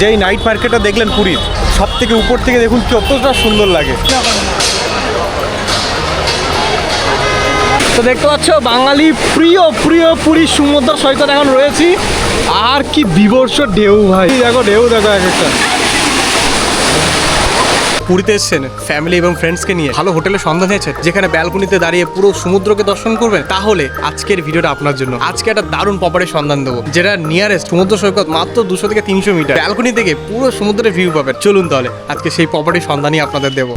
যেই নাইট মার্কেটটা দেখলেন পুরীর, সব থেকে উপর থেকে দেখুন কতটা সুন্দর লাগে। তো দেখতে পাচ্ছ বাঙালি প্রিয় প্রিয় পুরীর সমুদ্র সৈকত এখন রয়েছি। আর কি বিবর্ষ ঢেউ ভাই, দেখো ঢেউ দেখো এক একটা। পুরীতে এসছেন ফ্যামিলি এবং ফ্রেন্ডসকে নিয়ে, ভালো হোটেলের সন্ধান হয়েছে যেখানে ব্যালকনিতে দাঁড়িয়ে পুরো সমুদ্রকে দর্শন করবেন, তাহলে আজকের ভিডিওটা আপনার জন্য। আজকে একটা দারুণ প্রপার্টির সন্ধান দেবো, যেটা নিয়ারেস্ট সমুদ্র সৈকত মাত্র 200 থেকে 300 মিটার, ব্যালকনি থেকে পুরো সমুদ্রের ভিউ পাবেন। চলুন তাহলে আজকে সেই প্রপার্টির সন্ধানই আপনাদের দেবো।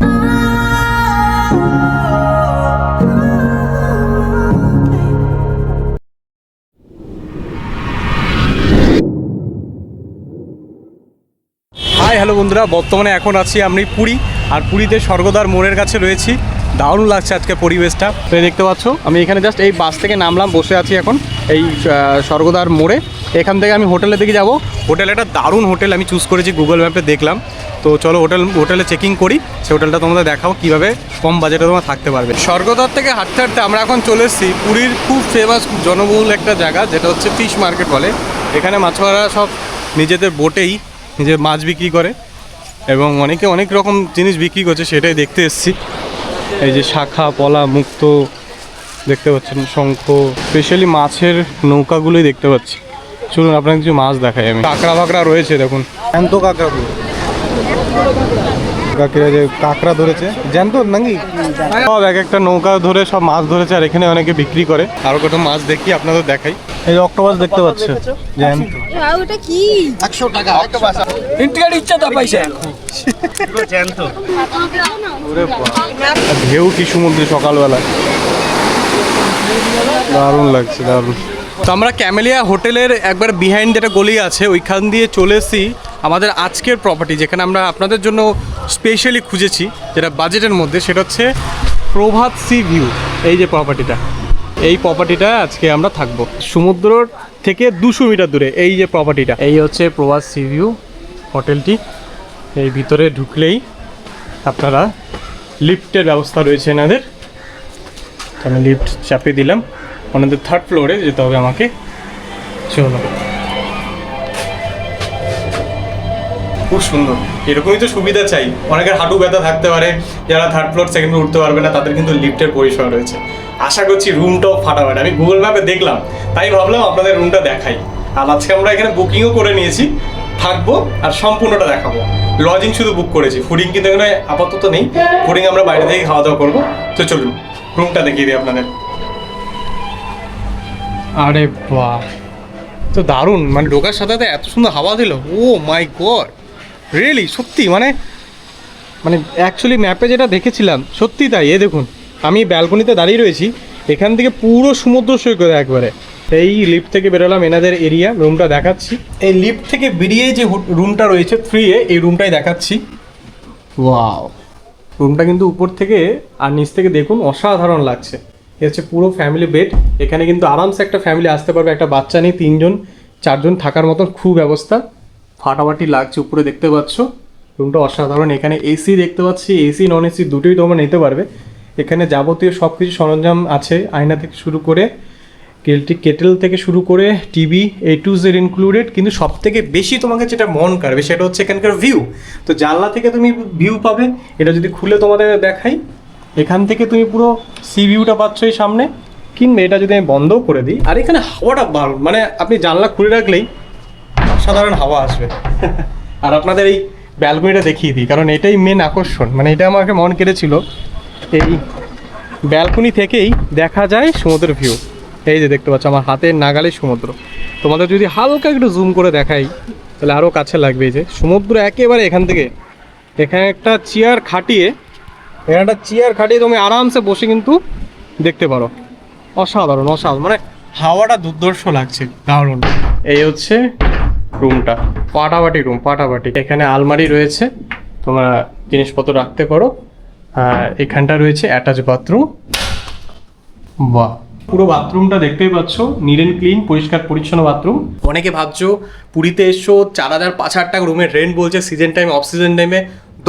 হাই হ্যালো বন্ধুরা, বর্তমানে এখন আছি আমি পুরী, আর পুরীতে স্বর্গদ্বার মোড়ের কাছে রয়েছি। দারুণ লাগছে আজকে পরিবেশটা। তো দেখতে পাচ্ছ আমি এখানে জাস্ট এই বাস থেকে নামলাম, বসে আছি এখন এই স্বর্গদ্বার মোড়ে। এখান থেকে আমি হোটেলের দিকে যাব। হোটেল একটা দারুণ হোটেল আমি চুজ করেছি, গুগল ম্যাপে দেখলাম। তো চলো হোটেলে চেকিং করি, সেই হোটেলটা তোমাদের দেখাও কীভাবে কম বাজেটে তোমরা থাকতে পারবে। স্বর্গদ্বার থেকে হাঁটতে হাঁটতে আমরা এখন চলে এসেছি পুরীর খুব ফেমাস জনবহুল একটা জায়গা, যেটা হচ্ছে ফিশ মার্কেট বলে। এখানে মাছওয়ারা সব নিজেদের বোটেই নিজে মাছ বিক্রি করে এবং অনেকে অনেক রকম জিনিস বিক্রি করছে, সেটাই দেখতে এসেছি। এই যে শাখা পলা মুক্ত দেখতে পাচ্ছেন, শঙ্খ, স্পেশালি মাছের নৌকাগুলোই দেখতে পাচ্ছি। চলুন আপনাকে কিছু মাছ দেখাই আমি। কাঁকড়া ফাঁকড়া রয়েছে দেখুন, জ্যান্ত কাঁকড়াগুলো। কাকিরা যে কাঁকড়া ধরেছে জ্যান্ত নাকি, সব এক একটা নৌকা ধরে সব মাছ ধরেছে, আর এখানে অনেকে বিক্রি করে। আরও কত মাছ দেখি আপনাদের দেখাই। এই যে অক্টোপাস দেখতে পাচ্ছে জ্যান্ত, ওটা কি 100 টাকা অক্টোপাস। ইন্টিগ্রেট ইচ্ছা তো পয়সা পুরো জ্যান্ত। ওরে ঢেউ কি সমুদ্রে সকালবেলা, দারুণ লাগছে দারুণ। তো আমরা ক্যামেলিয়া হোটেলের একবার বিহাইন্ড যেটা গলি আছে ওইখান দিয়ে চলে এসেছি আমাদের আজকের প্রপার্টি, যেখানে আমরা আপনাদের জন্য স্পেশালি খুঁজেছি যেটা বাজেটের মধ্যে, সেটা হচ্ছে প্রভাত সি ভিউ। এই যে প্রপার্টিটা, এই প্রপার্টিটা আজকে আমরা থাকবো সমুদ্র থেকে 200 মিটার দূরে। এই যে প্রপার্টিটা, এই হচ্ছে প্রভাত সি ভিউ হোটেলটি। এই ভিতরে ঢুকলেই আপনারা লিফটের ব্যবস্থা রয়েছে এনাদের। আমি লিফট চাপিয়ে দিলাম, ওনাদের 3rd ফ্লোরে যেতে হবে আমাকে। চলো, খুব সুন্দর। এরকমই তো সুবিধা চাই। অনেকের হাঁটু ব্যথা থাকতে পারে, যারা 3rd ফ্লোর 2nd ফ্লোর উঠতে পারবে না, তাদের কিন্তু লিফটের পরিষেবা রয়েছে। আশা করছি রুমটাও ফাটাফাটি। আমি গুগল ম্যাপে দেখলাম, তাই ভাবলাম আপনাদের রুমটা দেখাই। আর আজকে আমরা এখানে বুকিংও করে নিয়েছি, থাকবো আর সম্পূর্ণটা দেখাবো। লজিং শুধু বুক করেছি, ফুডিং কিন্তু এখানে আপাতত নেই। ফুডিং আমরা বাইরে থেকে খাওয়া দাওয়া করবো। তো চলুন রুমটা দেখিয়ে দিই আপনাদের। আরে বাহ, তো দারুণ, মানে ঢোকার সাথে সাথে এত সুন্দর হাওয়া দিল। ও মাই গড, রিয়েলি সত্যি, মানে অ্যাকচুয়ালি ম্যাপে যেটা দেখেছিলাম সত্যি তাই। এ দেখুন, আমি ব্যালকনিতে দাঁড়িয়ে রয়েছি, এখান থেকে পুরো সমুদ্র সৈকত একবারে। এই লিফট থেকে বেরোলাম, এনাদের এরিয়া রুমটা দেখাচ্ছি। এই লিফট থেকে বেরিয়ে যে রুমটা রয়েছে 3A, এই রুমটাই দেখাচ্ছি। ওয়াও, রুমটা কিন্তু উপর থেকে আর নিচ থেকে দেখুন অসাধারণ লাগছে। এ হচ্ছে পুরো ফ্যামিলি বেড। এখানে কিন্তু আরামসে একটা ফ্যামিলি আসতে পারবে, একটা বাচ্চা নেই, 3জন 4জন থাকার মতন খুব ব্যবস্থা। ফাটাফাটি লাগছে উপরে দেখতে পাচ্ছ, রুমটা অসাধারণ। এখানে এসি দেখতে পাচ্ছি, এসি নন এসি দুটোই তোমরা নিতে পারবে। এখানে যাবতীয় সব কিছু সরঞ্জাম আছে, আয়না থেকে শুরু করে কেটেল থেকে শুরু করে TV A to Z included. কিন্তু সব থেকে বেশি তোমাকে যেটা মন কাড়বে সেটা হচ্ছে এখানকার ভিউ। তো জানলা থেকে তুমি ভিউ পাবে, এটা যদি খুলে তোমাদের দেখাই, এখান থেকে তুমি পুরো সি ভিউটা পাচ্ছ এই সামনে। কিংবা এটা যদি আমি বন্ধও করে দিই, আর এখানে হাওয়াটা দারুণ, মানে আপনি জানলা খুলে রাখলেই অসাধারণ হাওয়া আসবে। আর আপনাদের এই ব্যালকনিটা দেখিয়ে দিই, কারণ এটাই মেন আকর্ষণ, মানে এটা আমাকে মন কেড়েছিল। এই ব্যালকনি থেকেই দেখা যায় সমুদ্রের ভিউ। এই যে দেখতে পাচ্ছ আমার হাতের নাগালে সমুদ্র। তোমাদের যদি হালকা একটু জুম করে দেখাই তাহলে আরও কাছে লাগবে। এই যে সমুদ্র একেবারে এখান থেকে। এখানে একটা চেয়ার খাটিয়ে তুমি আরামসে বসে কিন্তু দেখতে পারো। অসাধারণ অসাধারণ, মানে হাওয়াটা দুর্ধর্ষ লাগছে, দারুণ। এই হচ্ছে রুমটা, পাটাপাটি রুম, পাটাপাটি। এখানে আলমারি রয়েছে, তোমরা জিনিসপত্র রাখতে পারো। আর এখানটা রয়েছে অ্যাটাচ বাথরুম। বাহ, পুরো বাথরুমটা দেখতেই পাচ্ছ, নিট অ্যান্ড ক্লিন, পরিষ্কার পরিচ্ছন্ন বাথরুম। অনেকে ভাবছো পুরীতে এসছো 4000-5000 টাকা রুমের রেন্ট বলছে সিজন টাইম, অফ সিজন টাইমে।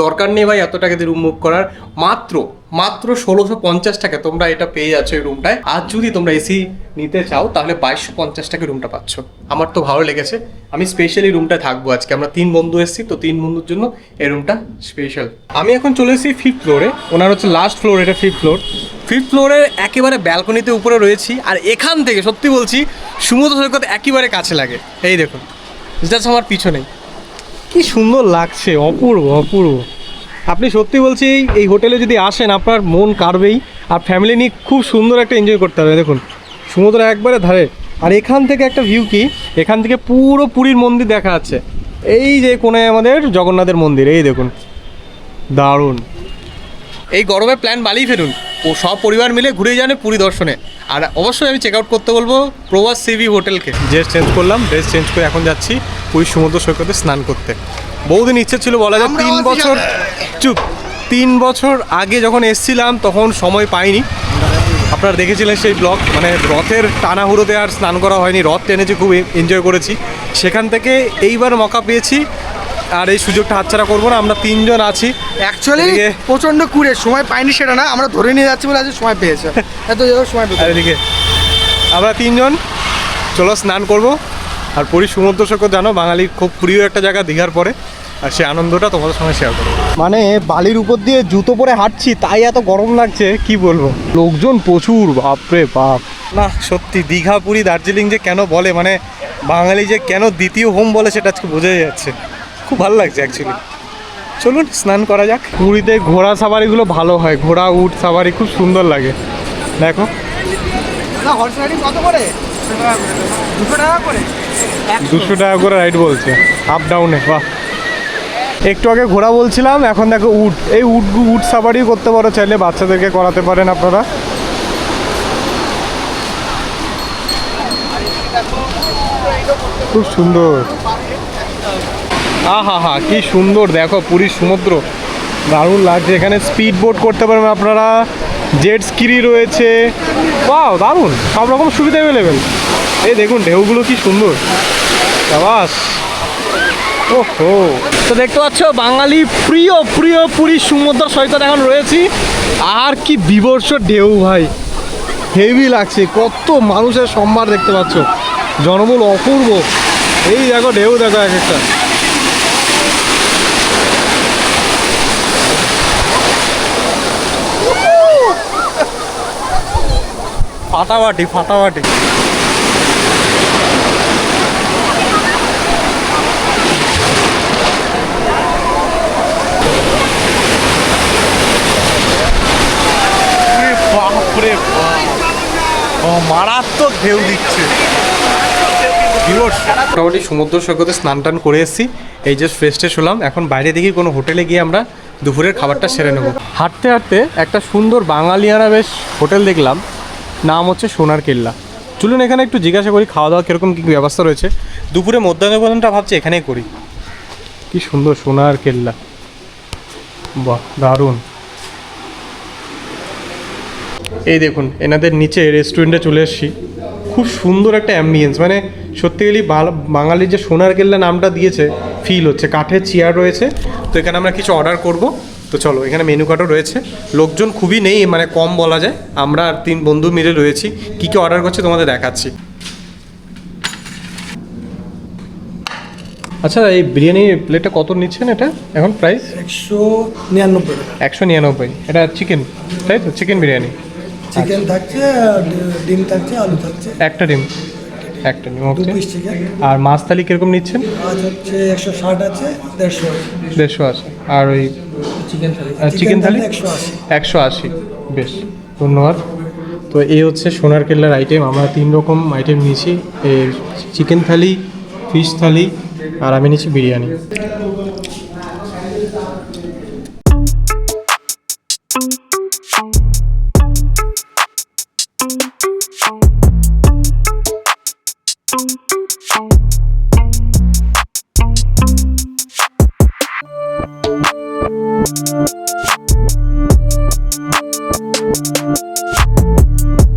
দরকার নেই ভাই এত টাকা দিয়ে রুম বুক করার। মাত্র মাত্র 1650 টাকা তোমরা এটা পেয়ে যাচ্ছ এই রুমটায়। আর যদি তোমরা এসি নিতে চাও তাহলে 2250 টাকা রুমটা পাচ্ছ। আমার তো ভালো লেগেছে, আমি স্পেশালি রুমটায় থাকবো আজকে। আমরা 3 বন্ধু এসেছি, তো 3 বন্ধুর জন্য এই রুমটা স্পেশাল। আমি এখন চলে এসেছি 5th ফ্লোরে, ওনার হচ্ছে লাস্ট ফ্লোর, এটা 5th ফ্লোর। 5th ফ্লোরের একেবারে ব্যালকনিতে উপরে রয়েছি, আর এখান থেকে সত্যি বলছি সমুদ্র সৈকত একেবারে কাছে লাগে। এই দেখুন জাস্ট আমার পিছনেই, কি সুন্দর লাগছে, অপূর্ব অপূর্ব। আপনি সত্যি বলছি এই হোটেলে যদি আসেন আপনার মন কাড়বেই, আর ফ্যামিলি নিয়ে খুব সুন্দর একটা এনজয় করতে হবে। দেখুন সমুদ্র একবারে ধারে, আর এখান থেকে একটা ভিউ কি, এখান থেকে পুরো পুরীর মন্দির দেখা যাচ্ছে। এই যে কোণে আমাদের জগন্নাথের মন্দির, এই দেখুন দারুণ। এই গরমে প্ল্যান বালি ফেরুন, ও সব পরিবার মিলে ঘুরে যান পুরী দর্শনে। আর অবশ্যই আমি চেক আউট করতে বলবো প্রভাস সিভি হোটেলকে। ড্রেস চেঞ্জ করলাম, ড্রেস চেঞ্জ করে এখন যাচ্ছি পুরীর সমুদ্র সৈকতে স্নান করতে। বহুদিন ইচ্ছে ছিল, বলা যায় 3 বছর আগে যখন এসছিলাম তখন সময় পাইনি। আপনারা দেখেছিলেন সেই ব্লগ, মানে রথের টানাহুড়োতে আর স্নান করা হয়নি। রথ টেনেছি, খুব এনজয় করেছি। সেখান থেকে এইবার মকা পেয়েছি, আর এই সুযোগটা হাতছাড়া করবো না। আমরা 3 জন আছি। অ্যাকচুয়ালি প্রচন্ড কুড়ে সময় পাইনি সেটা না, আমরা ধরে নিয়ে যাচ্ছি বলে আজ সময় পেয়েছে, এত সময় পেয়েছে। আর এদিকে আমরা 3 জন চলো স্নান করব। আর পুরীর সমুদ্র সৈকত জানো বাঙালির খুব প্রিয় একটা জায়গা দীঘার পরে, আর সেই আনন্দটা তোমাদের সঙ্গে শেয়ার করবো। মানে বালির উপর দিয়ে জুতো পরে হাঁটছি, তাই এত গরম লাগছে কি বলবো। লোকজন প্রচুর, বাপরে বাপ। না সত্যি দীঘা পুরী দার্জিলিং যে কেন বলে, মানে বাঙালি যে কেন দ্বিতীয় হোম বলে সেটা আজকে বোঝাই যাচ্ছে। খুব ভালো লাগছে অ্যাকচুয়ালি। চলুন স্নান করা যাক। পুরীতে ঘোড়া সাবারিগুলো ভালো হয়, ঘোড়া উট সাবারি খুব সুন্দর লাগে। দেখো না হর্স রাইডিং কত করে? 200 টাকা করে। 200 টাকা করে রাইড বলছে আপ ডাউনে। বাহ, একটু আগে ঘোড়া বলছিলাম, এখন দেখো উট। এই উট সাফারিও করতে পারো চাইলে, বাচ্চাদেরকে করাতে পারেন আপনারা। খুব সুন্দর, আহা হা কি সুন্দর। দেখো পুরীর সমুদ্র দারুণ লাগছে। এখানে স্পিড বোট করতে পারবেন আপনারা, জেট স্কি রয়েছে। বাহ দারুণ, সব রকম সুবিধা অ্যাভেলেবেল। এই দেখুন ঢেউগুলো কি সুন্দর, বাস। ওহো, তো দেখতে পাচ্ছ বাঙালি প্রিয় প্রিয় পুরীর সমুদ্র সৈকত এখন রয়েছি। আর কি বিভৎস ঢেউ ভাই, হেভি লাগছে। কত মানুষের সম্ভার দেখতে পাচ্ছ, জনমূল অপূর্ব। এই দেখো ঢেউ দেখো এক একটা। ফাটাফাটি ফাটাফাটি। মারাত্মক ঢেউ দিচ্ছে। মোটামুটি সমুদ্র সৈকতে স্নান টান করে এসেছি, এই যে ফ্রেশ ট্রেশ হলাম। এখন বাইরে দেখি কোনো হোটেলে গিয়ে আমরা দুপুরের খাবারটা সেরে নেব। হাঁটতে হাঁটতে একটা সুন্দর বাঙালিয়ানা বেশ হোটেল দেখলাম, নাম হচ্ছে সোনার কেল্লা। চলুন এখানে একটু জিজ্ঞাসা করি খাওয়া দাওয়া কীরকম কী ব্যবস্থা রয়েছে। দুপুরে মধ্যাহ্নভোজনটা ভাবছি এখানেই করি। কি সুন্দর সোনার কেল্লা, বাহ দারুণ। এই দেখুন এনাদের নিচে রেস্টুরেন্টে চলে এসেছি। খুব সুন্দর একটা অ্যাম্বিয়েন্স, মানে সত্যি গেলেই বাঙালির যে সোনার কেল্লা নামটা দিয়েছে ফিল হচ্ছে। কাঠের চেয়ার রয়েছে, তো এখানে আমরা কিছু অর্ডার করব। তো চলো, এখানে মেনু কার্ডও রয়েছে। লোকজন খুবই নেই, মানে কম বলা যায়। আমরা আর 3 বন্ধু মিলে রয়েছি। কী কী অর্ডার করছে তোমাদের দেখাচ্ছি। আচ্ছা এই বিরিয়ানি প্লেটটা কত নিচ্ছেন এটা এখন প্রাইস? 199 টাকা। 199। এটা চিকেন, তাই তো? চিকেন বিরিয়ানি, চিকেন থাকছে, ডিম থাকছে, আলু থাকছে। একটা ডিম ওকে। 2 পিস চিকেন। আর মাছ থালি কীরকম নিচ্ছেন? মাছ হচ্ছে 160 আছে, 150 আছে। আর ওই চিকেন থালি 180। বেশ, ধন্যবাদ। তো এই হচ্ছে সোনার কেল্লার আইটেম। আমরা 3 রকম আইটেম নিয়েছি, এই চিকেন থালি, ফিশ থালি, আর আমি নিয়েছি বিরিয়ানি।